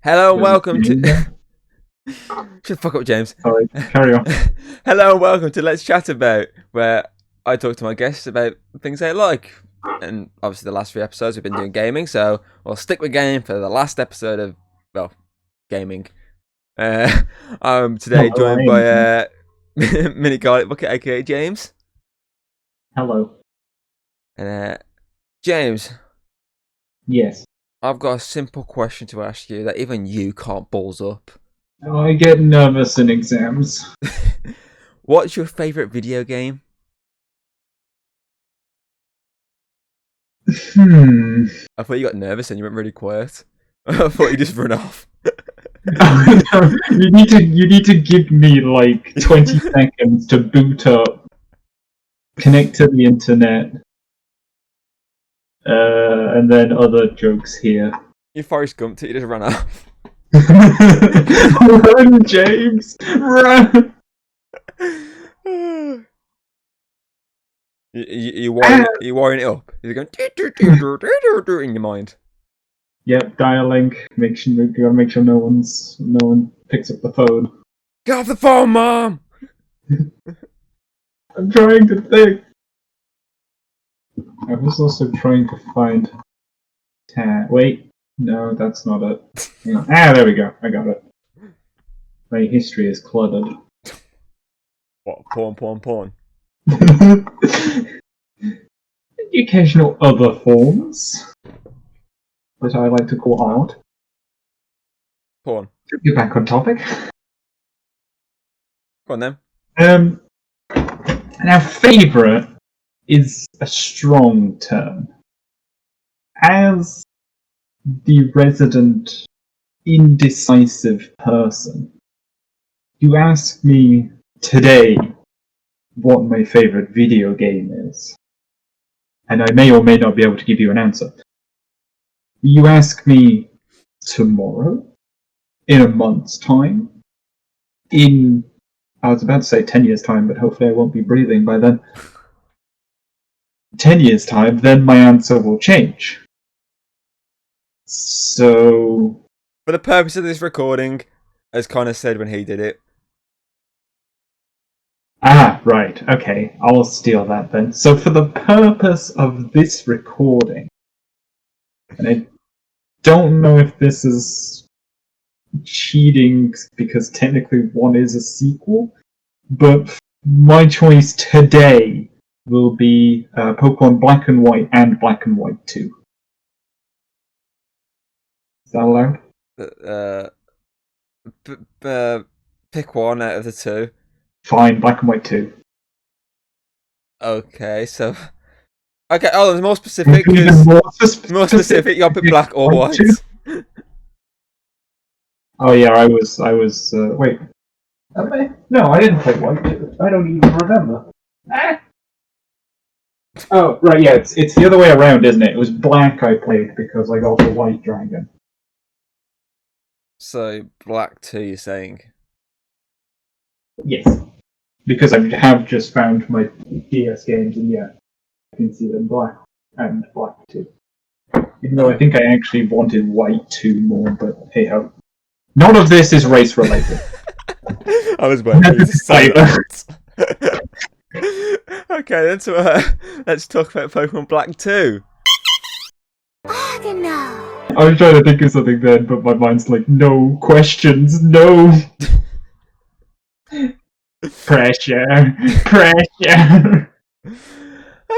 Hello and Does it welcome change to. that? Shut the fuck up, James. Sorry, carry on. Hello and welcome to Let's Chat About, where I talk to my guests about things they like. And obviously, the last few episodes we've been doing gaming, so we'll stick with gaming for the last episode of, well, gaming. Uh, I'm today Hello, joined I by am. Minigarlicbucket, aka James. Hello. And James, Yes. I've got a simple question to ask you that even you can't balls up. I get nervous in exams. What's your favourite video game? I thought you got nervous and you went really quiet. I thought you just run off. No, you need to give me like 20 seconds to boot up, connect to the internet, and then other jokes here. You Forrest Gumped it, you just ran off. Run, James! Run! You wiring it up. You're going in your mind. Yep, dialing. You gotta make sure no one picks up the phone. Get off the phone, Mom! I'm trying to think. I was also trying to find. Wait, no, that's not it. There we go. I got it. My history is cluttered. What? Porn. The occasional other forms that I like to call art. Porn. Get back on topic. Go on then. Now, favourite is a strong term. As the resident indecisive person, you ask me today what my favourite video game is, and I may or may not be able to give you an answer. You ask me tomorrow, in a month's time, I was about to say 10 years' time, but hopefully I won't be breathing by then. 10 years' time, then my answer will change. So... For the purpose of this recording, as Connor said when he did it. Ah, right, okay, I'll steal that then. So for the purpose of this recording, and I don't know if this is cheating because technically one is a sequel, but my choice today will be Pokemon Black and White and Black and White 2. Is that allowed? Pick one out of the two. Fine, Black and White 2. Okay, so... Okay, there's more specific, Even because... more specific, you got to pick black or white. Oh yeah, I was, wait. No, I didn't play white. I don't even remember. Oh, right, yeah, it's the other way around, isn't it? It was black I played because I got the white dragon. So, black 2, you're saying? Yes. Because I have just found my DS games, and yeah, I can see them black and black 2. Even though I think I actually wanted white 2 more, but hey ho. None of this is race related. I was waiting for you to say that. Okay, let's talk about Pokemon Black 2. I was trying to think of something then, but my mind's like, no questions, no. Pressure.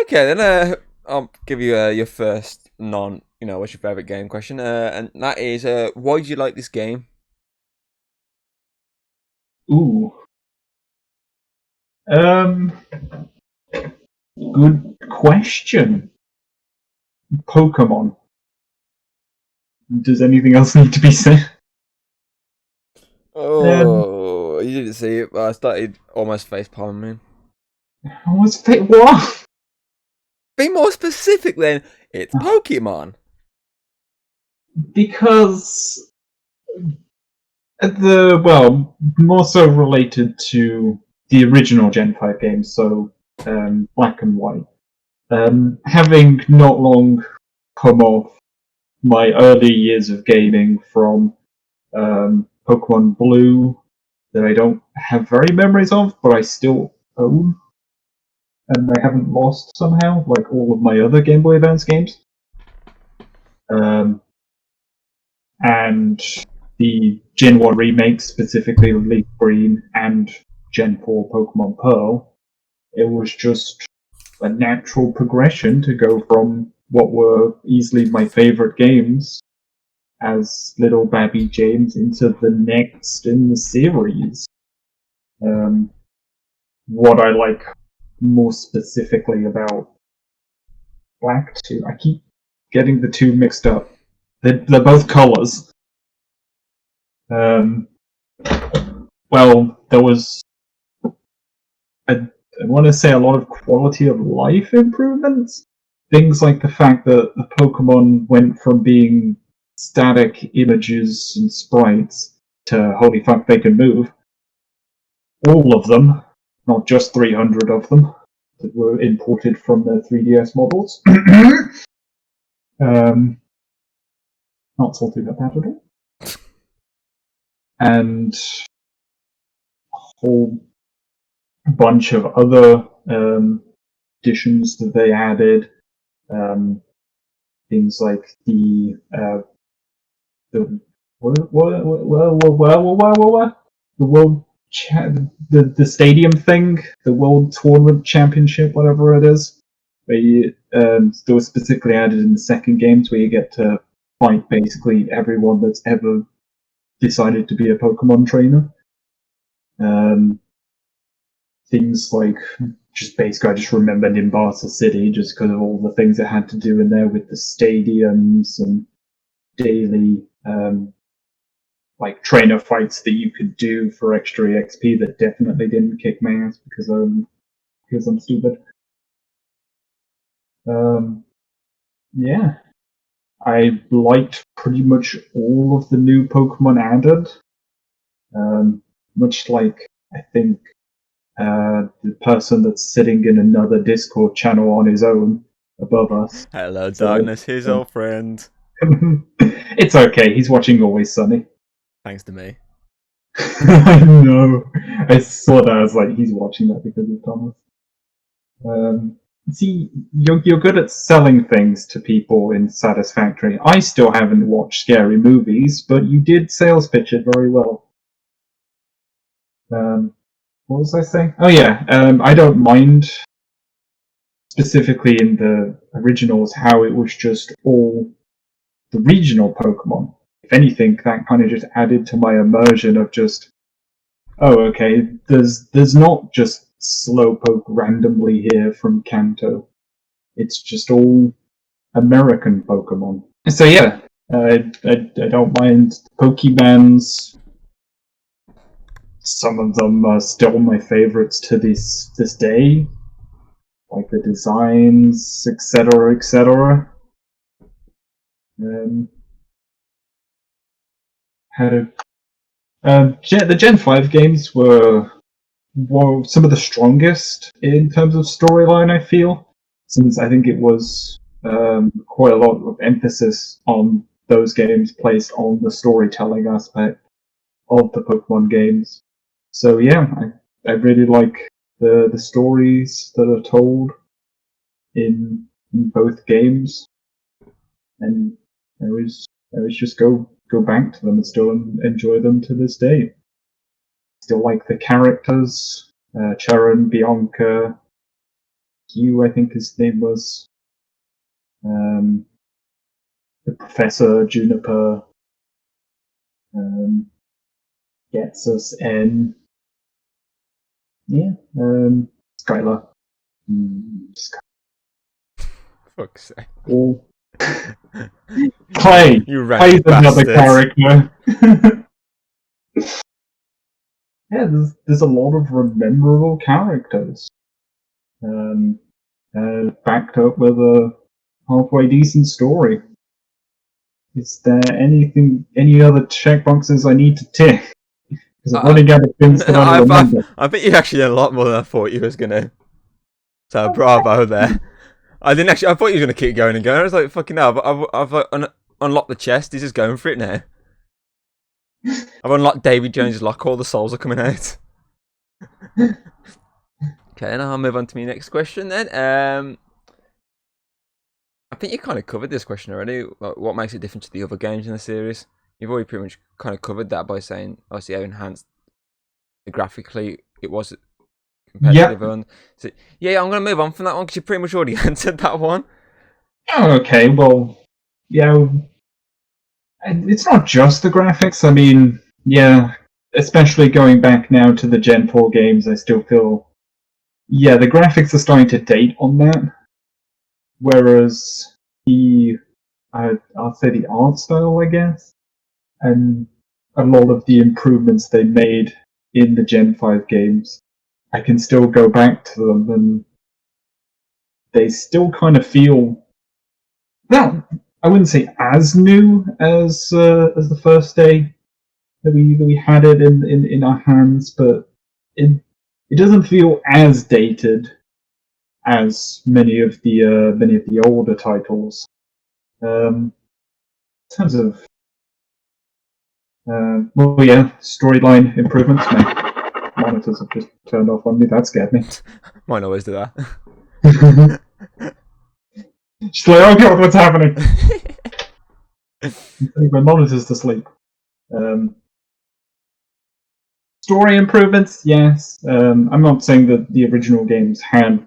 Okay, then I'll give you your first what's your favourite game question, and that is, why do you like this game? Ooh. Good question. Pokemon. Does anything else need to be said? Oh, you didn't see it, but I started almost facepalming. What? Be more specific then. It's Pokemon. Because more so related to the original Gen 5 games, so Black and White. Having not long come off my early years of gaming from Pokemon Blue that I don't have very memories of, but I still own, and I haven't lost somehow, like all of my other Game Boy Advance games. And the Gen 1 remakes, specifically Leaf Green and Gen 4 Pokemon Pearl, it was just a natural progression to go from what were easily my favorite games as little Babby James into the next in the series. What I like more specifically about Black 2, I keep getting the two mixed up. They're both colors. Well, there was, I want to say, a lot of quality of life improvements. Things like the fact that the Pokemon went from being static images and sprites to holy fuck, they can move. All of them, not just 300 of them, that were imported from the 3DS models. Not salty about that at all. And a whole bunch of other additions that they added. Things like the world the stadium thing, the world tournament championship, whatever it is. They was specifically added in the second games where you get to fight basically everyone that's ever decided to be a Pokemon trainer. Things like just basically, I just remembered in Barca City just because of all the things it had to do in there with the stadiums and daily like trainer fights that you could do for extra EXP that definitely didn't kick my ass because I'm stupid. Yeah, I liked pretty much all of the new Pokemon added. Much like I think the person that's sitting in another Discord channel on his own above us. Hello, darkness, his old friend. It's okay, he's watching Always Sunny. Thanks to me. I know. I saw that. I was like, he's watching that because of Thomas. See, you're good at selling things to people in Satisfactory. I still haven't watched scary movies, but you did sales pitch it very well. What was I saying? Oh yeah, I don't mind, specifically in the originals, how it was just all the regional Pokemon. If anything, that kind of just added to my immersion of just, oh, okay, there's not just Slowpoke randomly here from Kanto. It's just all American Pokemon. So yeah, I don't mind Pokebands. Some of them are still my favorites to this day, like the designs, etc., etc. The Gen 5 games were some of the strongest in terms of storyline, I feel, since I think it was quite a lot of emphasis on those games placed on the storytelling aspect of the Pokemon games. So yeah, I really like the stories that are told in both games, and I always just go back to them and still enjoy them to this day. Still like the characters, Charon, Bianca, Hugh, I think his name was, the Professor, Juniper, Getsus, N. Yeah, Skylar. Fuck's sake. All. Clay! You Clay's another character. Yeah, there's a lot of memorable characters. Backed up with a halfway decent story. Is there any other checkboxes I need to tick? Because I'm running out of things that I remember. I bet you actually did a lot more than I thought you was gonna. So bravo there. I didn't actually. I thought you were gonna keep going and going. I was like, fucking hell! I've unlocked the chest. He's just going for it now. I've unlocked David Jones' lock. All the souls are coming out. Okay, now I'll move on to my next question then. I think you kind of covered this question already. What makes it different to the other games in the series? You've already pretty much kind of covered that by saying, obviously, how enhanced graphically it was compared to the other one. So, yeah, I'm going to move on from that one because you pretty much already answered that one. Oh, okay, well, yeah, it's not just the graphics. I mean, yeah, especially going back now to the Gen 4 games, I still feel, yeah, the graphics are starting to date on that. Whereas I'll say the art style, I guess, and a lot of the improvements they made in the Gen 5 games, I can still go back to them and they still kind of feel, well, I wouldn't say as new as the first day that we had it in our hands, but it doesn't feel as dated as many of the older titles. In terms of well, yeah, storyline improvements. My monitors have just turned off on me. That scared me. Mine always do that. She's like, oh god, what's happening? I'm putting my monitors to sleep. Story improvements, yes. I'm not saying that the original games had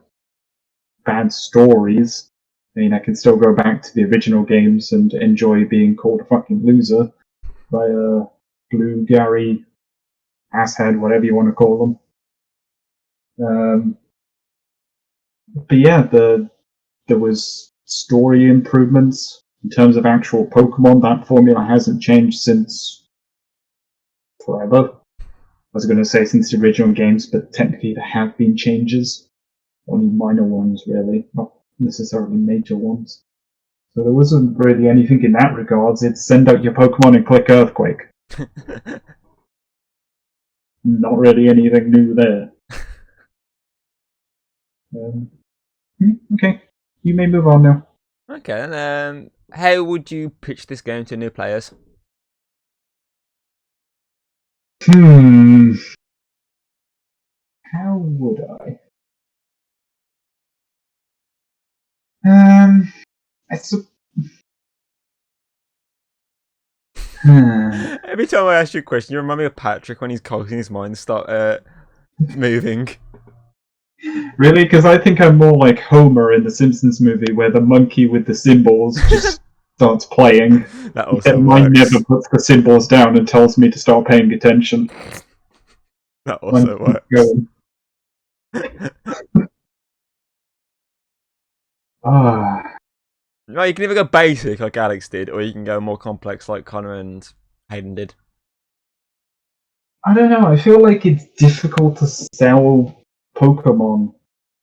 bad stories. I mean, I can still go back to the original games and enjoy being called a fucking loser by Blue, Gary, Asshead, whatever you want to call them. But yeah, there was story improvements in terms of actual Pokemon. That formula hasn't changed since forever. I was going to say since the original games, but technically there have been changes. Only minor ones, really, not necessarily major ones. So there wasn't really anything in that regards. It's send out your Pokemon and click Earthquake. Not really anything new there. Okay, you may move on now. Okay, and how would you pitch this game to new players? How would I? Every time I ask you a question, you remind me of Patrick when he's coaxing his mind to start moving. Really? Because I think I'm more like Homer in the Simpsons movie, where the monkey with the cymbals just starts playing. That also mine works. never puts the cymbals down and tells me to start paying attention. That also works. Well, you can either go basic like Alex did, or you can go more complex like Connor and Hayden did. I don't know. I feel like it's difficult to sell Pokemon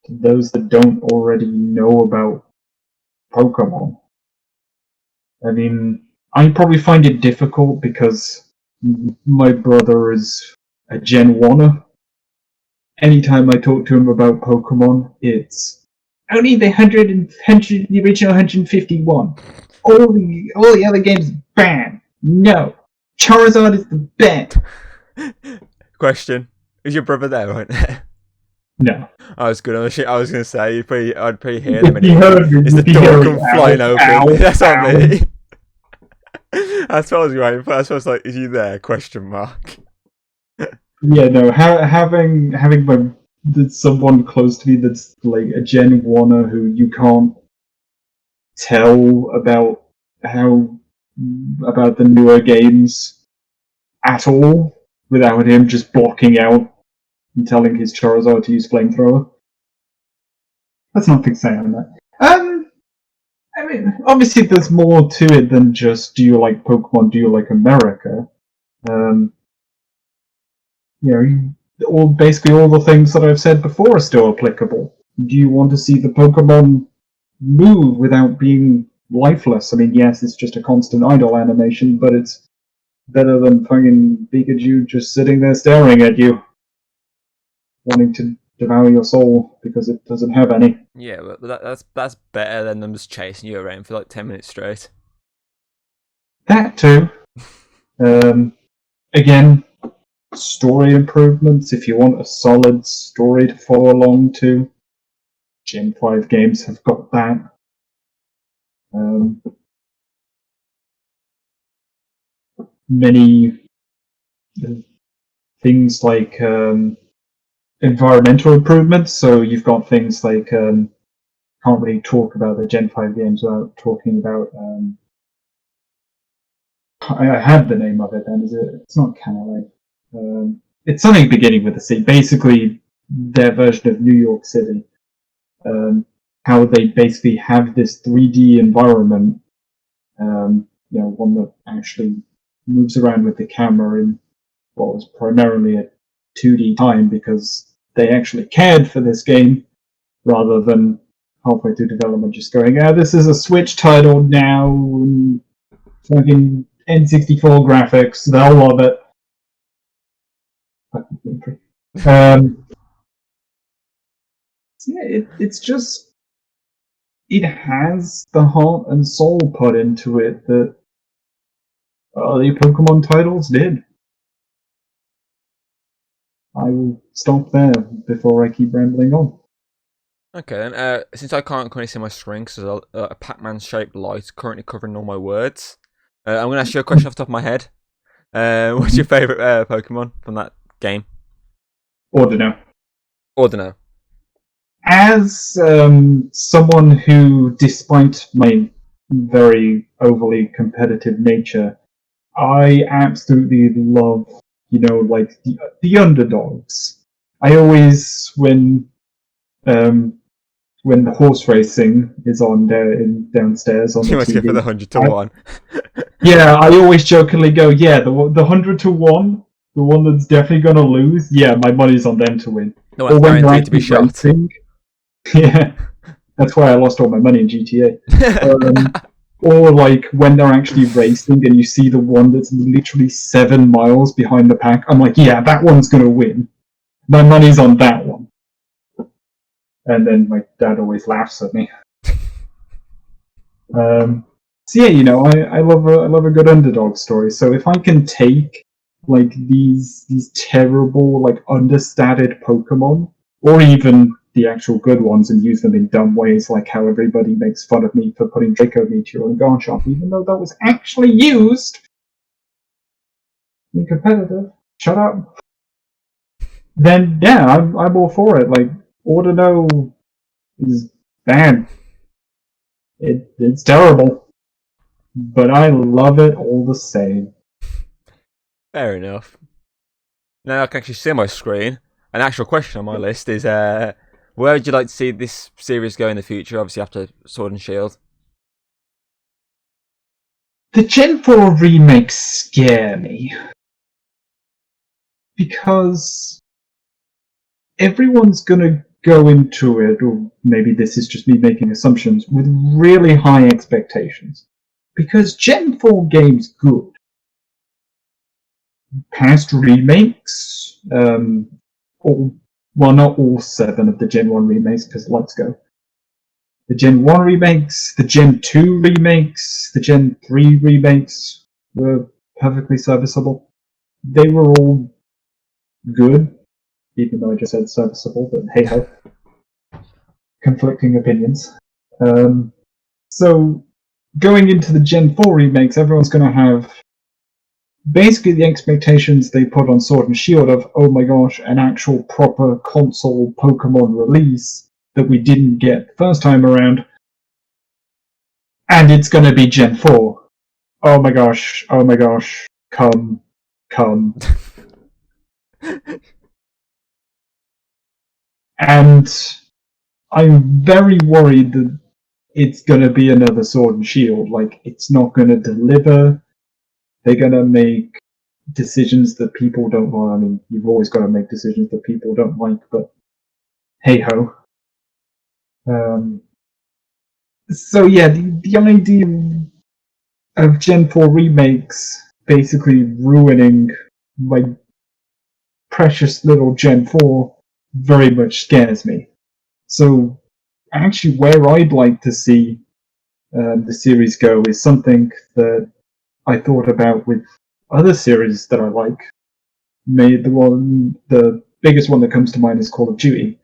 to those that don't already know about Pokemon. I mean, I probably find it difficult because my brother is a Gen 1er. Anytime I talk to him about Pokemon, it's only the the original 151. All the other games banned. No, Charizard is the best. Question: is your brother there right now? No. I was going to say I'd probably hear them. It's the door come flying open. Ow, that's what I mean. That's what I was waiting for. That's what I was like, is you there? Question mark. Yeah, no. Having someone close to me that's like a Gen 1er who you can't tell about the newer games at all without him just blocking out and telling his Charizard to use Flamethrower. That's nothing saying on that. I mean, obviously there's more to it than just do you like Pokemon, do you like America? Basically all the things that I've said before are still applicable. Do you want to see the Pokemon move without being lifeless? I mean, yes, it's just a constant idle animation, but it's better than fucking Pikachu just sitting there staring at you, wanting to devour your soul because it doesn't have any. Yeah, but that's better than them just chasing you around for like 10 minutes straight. That too. again, story improvements. If you want a solid story to follow along to, Gen 5 games have got that. Many things like environmental improvements. So you've got things like can't really talk about the Gen 5 games without talking about. I have the name of it. Then is it? It's not Canalay. It's something beginning with a C. Basically, their version of New York City. How they basically have this 3D environment. One that actually moves around with the camera in what was primarily a 2D time because they actually cared for this game rather than halfway through development just going, this is a Switch title now, and fucking N64 graphics, they'll love it. It's just, it has the heart and soul put into it that the Pokemon titles did. I will stop there before I keep rambling on. Okay, then. Since I can't currently see my screen because there's a Pac-Man shaped light currently covering all my words, I'm going to ask you a question off the top of my head. What's your favourite Pokemon from that game? Ordino. As someone who, despite my very overly competitive nature, I absolutely love, like the underdogs. I always, when the horse racing is on downstairs on the You must TV, go for the 100 to 1. Yeah, I always jokingly go, the 100 to 1, the one that's definitely going to lose, my money's on them to win. No one's guaranteed to be shot. Racing, yeah, that's why I lost all my money in GTA. Or like when they're actually racing and you see the one that's literally 7 miles behind the pack, I'm like, that one's going to win. My money's on that one. And then my dad always laughs at me. I love a good underdog story. So if I can take like these terrible, like understated Pokemon, or even the actual good ones, and use them in dumb ways, like how everybody makes fun of me for putting Draco Meteor on Garchomp, even though that was actually used in competitive. Shut up. Then I'm all for it. Like Ordino is bad. It's terrible, but I love it all the same. Fair enough. Now I can actually see my screen. An actual question on my list is, where would you like to see this series go in the future, obviously after Sword and Shield? The Gen 4 remakes scare me. Because everyone's gonna go into it, or maybe this is just me making assumptions, with really high expectations. Because Gen 4 games good. Past remakes, not all 7 of the Gen 1 remakes, because let's go. The Gen 1 remakes, the Gen 2 remakes, the Gen 3 remakes were perfectly serviceable. They were all good, even though I just said serviceable, but hey ho. Conflicting opinions. So, going into the Gen 4 remakes, everyone's going to have basically the expectations they put on Sword and Shield of, oh my gosh, an actual proper console Pokemon release that we didn't get the first time around. And it's going to be Gen 4. Oh my gosh, come. And I'm very worried that it's going to be another Sword and Shield. Like, it's not going to deliver. They're going to make decisions that people don't want. I mean, you've always got to make decisions that people don't like, but hey-ho. So yeah, the idea of Gen 4 remakes basically ruining my precious little Gen 4 very much scares me. So actually where I'd like to see the series go is something that I thought about with other series that I like, made the biggest one that comes to mind is Call of Duty.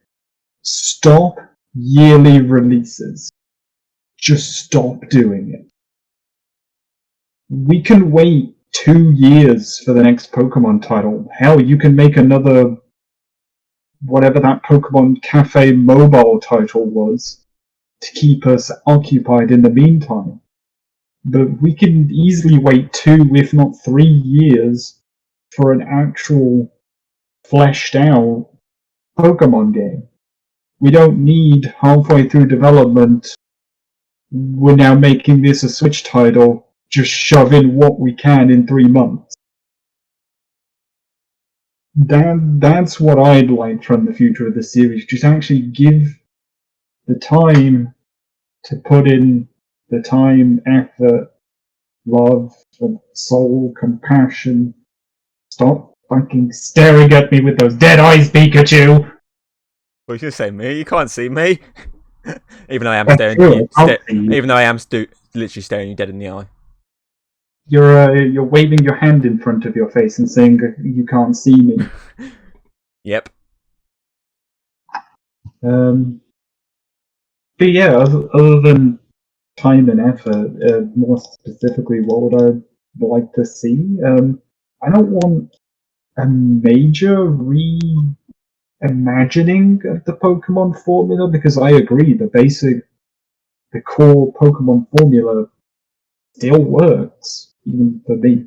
Stop yearly releases. Just stop doing it. We can wait 2 years for the next Pokemon title. Hell, you can make another whatever that Pokemon Cafe mobile title was to keep us occupied in the meantime. But we can easily wait 2, if not 3 years for an actual fleshed out Pokemon game. We don't need halfway through development, we're now making this a Switch title, just shove in what we can in 3 months. That's what I'd like from the future of the series. Just actually give the time to put in the time, effort, love, soul, compassion. Stop fucking staring at me with those dead eyes, Pikachu! Well, you say me. You can't see me. Even though I am That's staring true, you, I'll see you. even though I am literally staring you dead in the eye. You're waving your hand in front of your face and saying you can't see me. Yep. But yeah, other than time and effort, more specifically, what would I like to see? I don't want a major reimagining of the Pokemon formula because I agree the core Pokemon formula still works, even for me.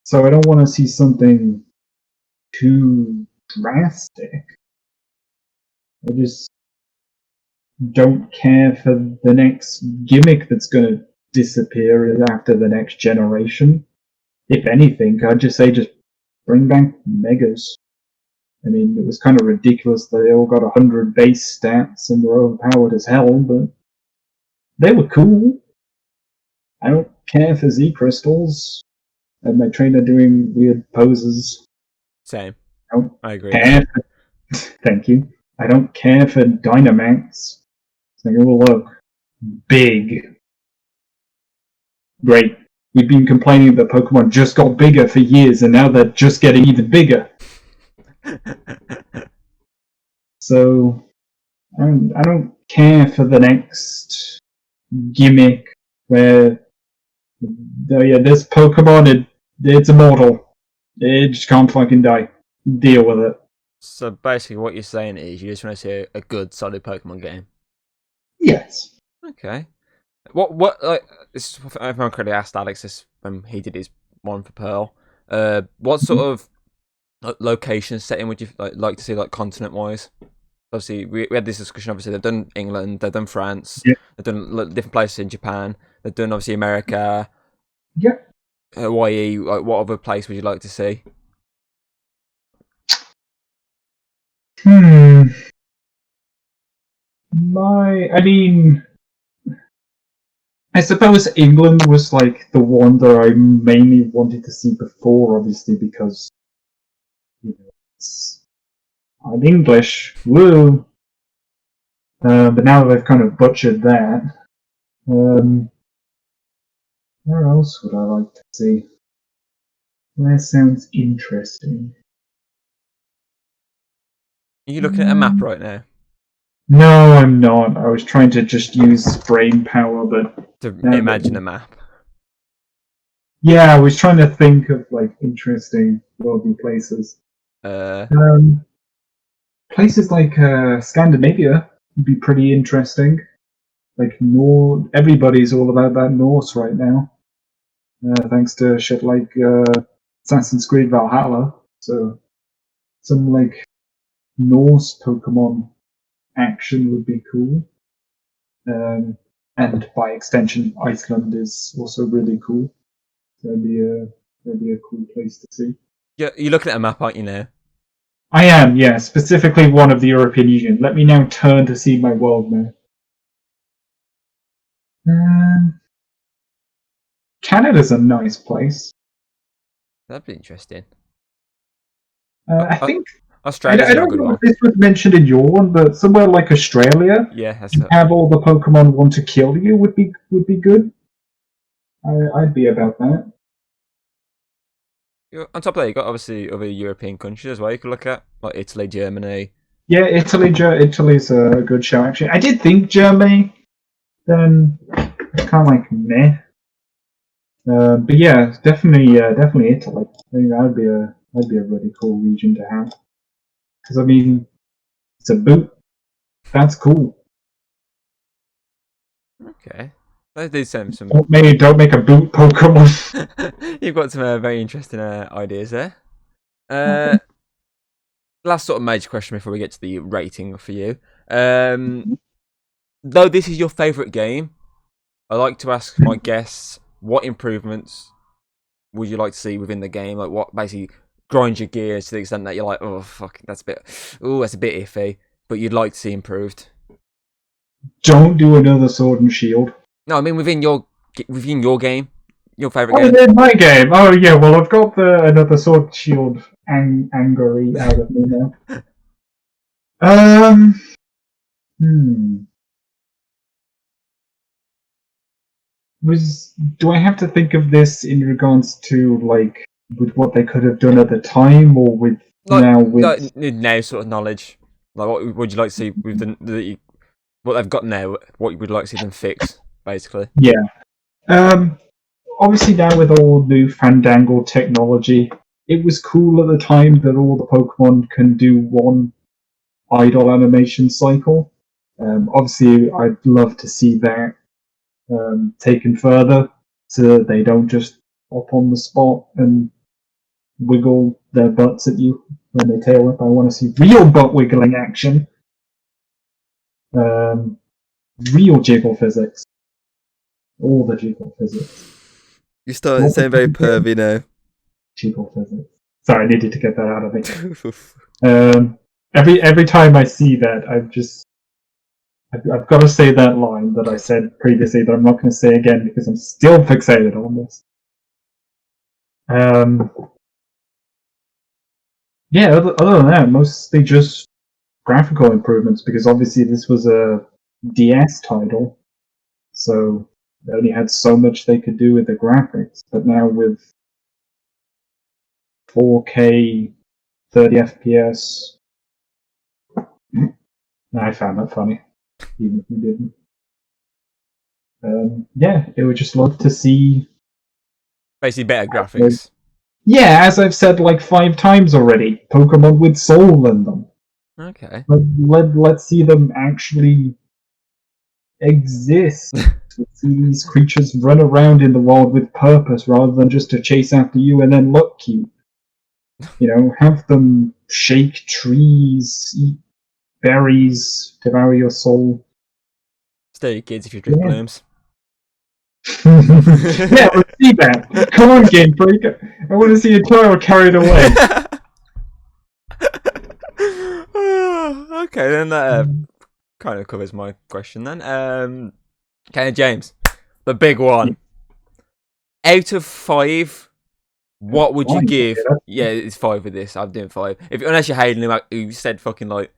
So I don't want to see something too drastic. I just don't care for the next gimmick that's going to disappear after the next generation. If anything, I'd just say just bring back Megas. I mean, it was kind of ridiculous that they all got 100 base stats and were overpowered as hell, but they were cool. I don't care for Z crystals and my trainer doing weird poses. Same. I agree. Thank you. I don't care for Dynamax. They all look big. Great. We've been complaining that Pokemon just got bigger for years, and now they're just getting even bigger. So, I don't care for the next gimmick where, oh yeah, this Pokemon, it's immortal. It just can't fucking die. Deal with it. So basically, what you're saying is you just want to see a good, solid Pokemon game. Yes. Okay. What like this? If I correctly asked Alex this when he did his one for Pearl. What sort of location setting would you like to see, like continent wise? Obviously, we had this discussion. Obviously, they've done England, they've done France, yeah. They've done different places in Japan. They've done obviously America, yeah, Hawaii. Like, what other place would you like to see? I suppose England was like the one that I mainly wanted to see before, obviously, because I'm English, woo! But now they've kind of butchered that. Where else would I like to see? That sounds interesting. Are you looking at a map right now? No, I'm not. I was trying to just use brain power, but to imagine a map. Yeah, I was trying to think of like interesting worldly places. Places like Scandinavia would be pretty interesting. Like everybody's all about that Norse right now, thanks to shit like Assassin's Creed Valhalla. So some like Norse Pokemon action would be cool. And by extension, Iceland is also really cool. That'd be a cool place to see. Yeah, you're looking at a map, aren't you now? I am, yeah. Specifically one of the European Union. Let me now turn to see my world map. Canada's a nice place. That'd be interesting. I think Australia's I don't good know one. if this was mentioned in your one, but somewhere like Australia, have all the Pokemon want to kill you would be good. I'd be about that. On top of that, you got obviously other European countries as well. You could look at like Italy, Germany. Yeah, Italy's a good show actually. I did think Germany, then it's kind of like meh. But yeah, definitely Italy. I think that'd be a really cool region to have. Because I mean, it's a boot. That's cool. Okay, they do some. Don't make a boot Pokemon. You've got some very interesting ideas there. Uh, Last sort of major question before we get to the rating for you. Though this is your favourite game, I like to ask my guests what improvements would you like to see within the game? Like what basically grinds your gears to the extent that you're like, oh fuck, that's a bit iffy, but you'd like to see improved. Don't do another Sword and Shield. No, I mean within your game, your favourite Oh, game. in my game. Oh yeah. Well, I've got another Sword and Shield angry out of me now. Hmm. Do I have to think of this in regards to like with what they could have done at the time, or with now sort of knowledge? Like what would you like to see with what they've got now? What you would like to see them fix, basically? Yeah. Obviously now with all new Fandangle technology, it was cool at the time that all the Pokemon can do one idle animation cycle. Obviously, I'd love to see that taken further so that they don't just hop on the spot and wiggle their butts at you when they tail up. I want to see real butt wiggling action. Real jiggle physics. All the jiggle physics. You're starting to sound very pervy now. Jiggle physics. Sorry, I needed to get that out of me. Every time I see that, I've got to say that line that I said previously that I'm not going to say again because I'm still fixated on this. Yeah, other than that, mostly just graphical improvements because obviously this was a DS title, so they only had so much they could do with the graphics. But now with 4K, 30 FPS, I found that funny, even if you didn't. Yeah, it would just love to see Basically, better graphics. Yeah, as I've said like 5 times already, Pokemon with soul in them. Okay. Let's see them actually exist. Let's see these creatures run around in the world with purpose rather than just to chase after you and then look cute. You know, have them shake trees, eat berries, devour your soul. Stay kids if you drink blooms. Yeah, let's see that. Come on, Game Freak. I want to see a child carried away. Okay, then that kind of covers my question then. Okay, James, the big one. Out of 5, what would you give? Yeah, it's 5 with this. I'm doing 5. Unless you're hating him, who said fucking like,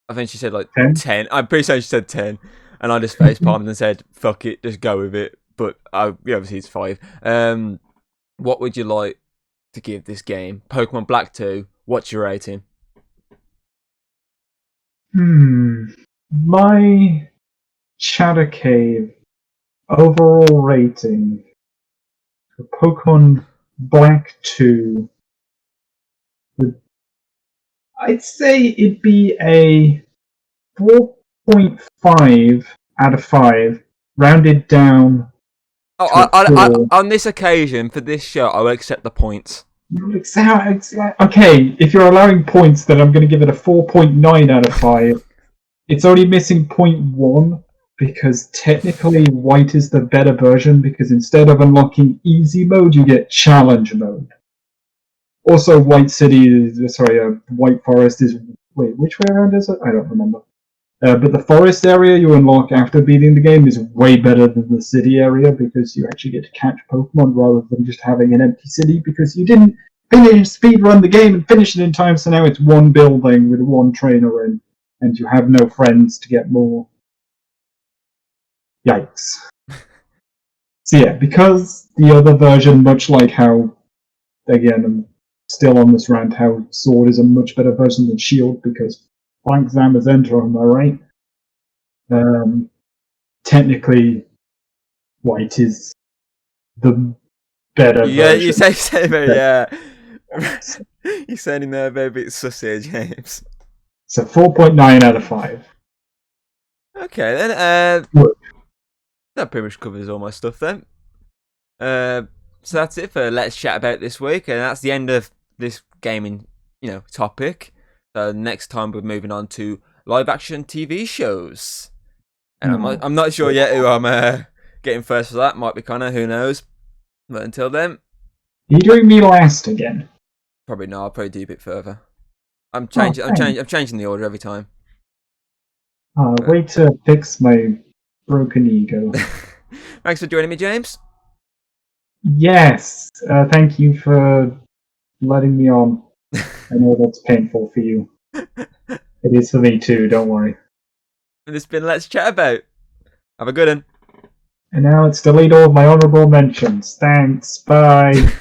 I think she said like 10. I'm pretty sure she said 10, and I just face palmed and said, "Fuck it, just go with it." But obviously it's 5. What would you like to give this game? Pokemon Black 2. What's your rating? My Chatter Cave overall rating for Pokemon Black 2 I'd say it'd be a 4.5 out of 5, rounded down. On this occasion, for this show, I will accept the points. Okay, if you're allowing points, then I'm going to give it a 4.9 out of 5. It's only missing 0.1 because technically White is the better version because instead of unlocking easy mode, you get challenge mode. Also, White Forest is... Wait, which way around is it? I don't remember. But the forest area you unlock after beating the game is way better than the city area because you actually get to catch Pokemon rather than just having an empty city because you didn't speedrun the game and finish it in time, so now it's one building with one trainer in, and you have no friends to get more. Yikes. So yeah, because the other version, much like how again, I'm still on this rant how Sword is a much better version than Shield because Frank Zamazenta, am I right? Technically, White is the better Yeah, version. you say very, you're sounding there very bit sussy, James. So 4.9 out of 5. Okay, then. Good. That pretty much covers all my stuff then. So that's it for Let's Chat About this week, and that's the end of this gaming, topic. So next time we're moving on to live action TV shows. And I'm not sure yet who I'm getting first for that. Might be Connor, who knows? But until then, Are you doing me last again? probably not. I'll probably do a bit further. I'm changing the order every time. Way to fix my broken ego. Thanks for joining me, James. Yes, thank you for letting me on. I know that's painful for you. It is for me too, don't worry. And it's been Let's Chat About. Have a good one. And now let's delete all of my honorable mentions. Thanks, bye.